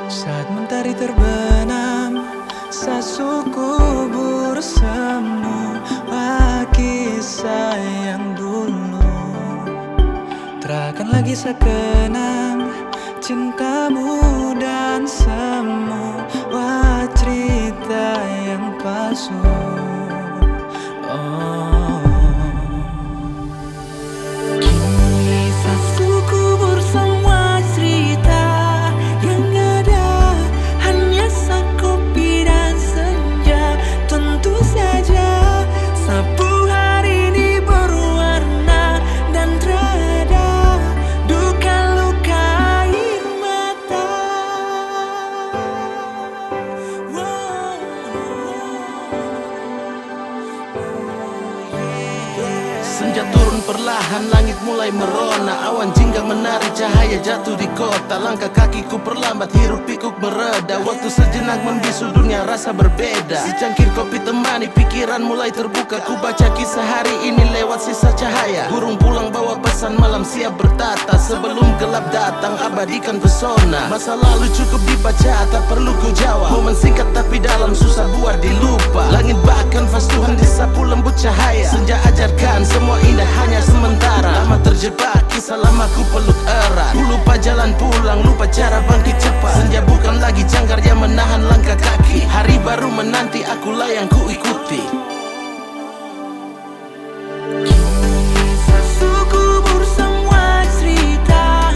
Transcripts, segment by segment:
Saat mentari terbenam, saat suku bersemu, kisah yang dulu terakan lagi sekenang cintamu dan semua cerita yang palsu. Kisah suku bersama cerita yang ada hanya sakopi dan senja. Tentu saja sapu hari ini berwarna dan terada duka luka air mata. Senja turun perlahan, langit mulai merona. Awan jingga menari, cahaya jatuh di kota. Langkah kakiku perlambat, hiruk pikuk mereda. Waktu sejenak membisu, dunia rasa berbeda. Secangkir kopi temani, pikiran mulai terbuka. Ku baca kisah hari ini lewat sisa cahaya. Burung pulang bawa pesan, malam siap bertata. Sebelum gelap datang, abadikan pesona. Masa lalu cukup dibaca, tak perlu ku jawab. Momen singkat tapi dalam, susah buat dilupa. Langit bahkan vas Tuhan disapu lembut cahaya. Senja ajarkan semua indah hanya sementara. Lama terjebak, kisah lama ku peluk erat. Ku lupa jalan pulang, lupa cara bangkit cepat. Senja bukan lagi jangkar yang menahan langkah kaki. Hari baru menanti, akulah yang ku ikuti. Kisah suku bersama cerita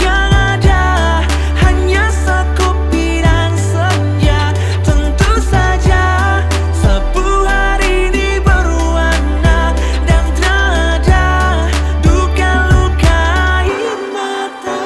yang ada hanya sakopi dan senja. Tentu saja sapu hari ini berwarna dan terada duka luka air mata.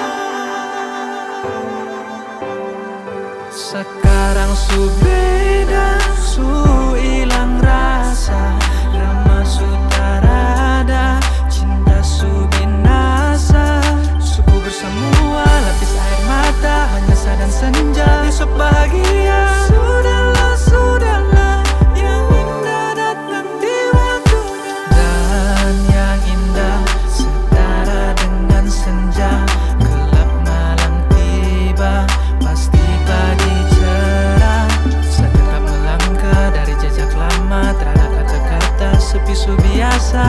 Sekarang su beda, su hilang rasa. Drama su tarada, cinta su binasa. Suku bersemua, lapis air mata, hanya dan senja. Besok bahagia, sudahlah, yang indah datang di waktunya. Dan yang indah setara dengan senja. Gelap malam tiba, pasti pagi cerah. Sedekat melangkah dari jejak lama, terada kata-kata sepisu biasa.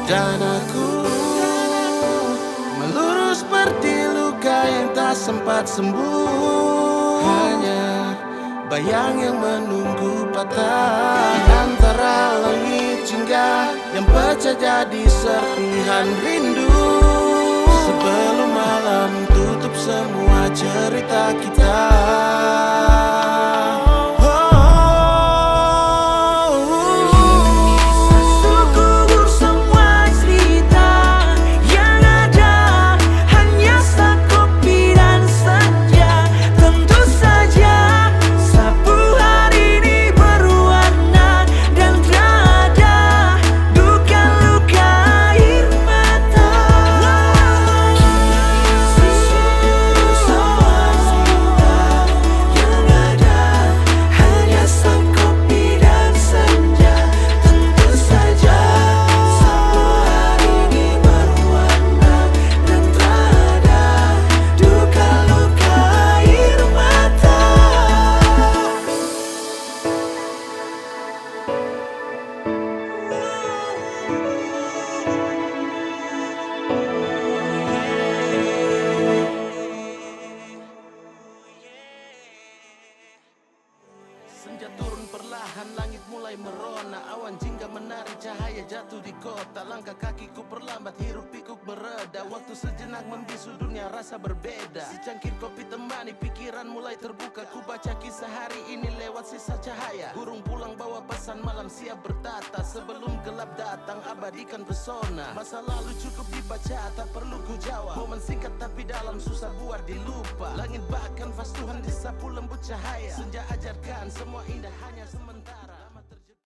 Dan aku melurus seperti luka yang tak sempat sembuh. Hanya bayang yang menunggu patah di antara langit jingga yang pecah jadi serpihan rindu. Sebelum malam tutup semua cerita kita. Senja turun perlahan, langit mulai merona. Awan jingga menari, cahaya jatuh di kota. Langkah kakiku perlambat, hiruk pikuk mereda. Waktu sejenak membisu, dunia rasa berbeda. Secangkir kopi temani, pikiran mulai terbuka. Ku baca kisah hari ini lewat sisa cahaya. Burung pulang bawa pesan, malam siap bertata. Sebelum gelap datang, abadikan pesona. Masa lalu cukup dibaca, tak perlu ku jawab. Momen singkat tapi dalam, susah buat dilupa. Langit bahkan vas Tuhan disapu lembut cahaya. Senja ajarkan semua indah hanya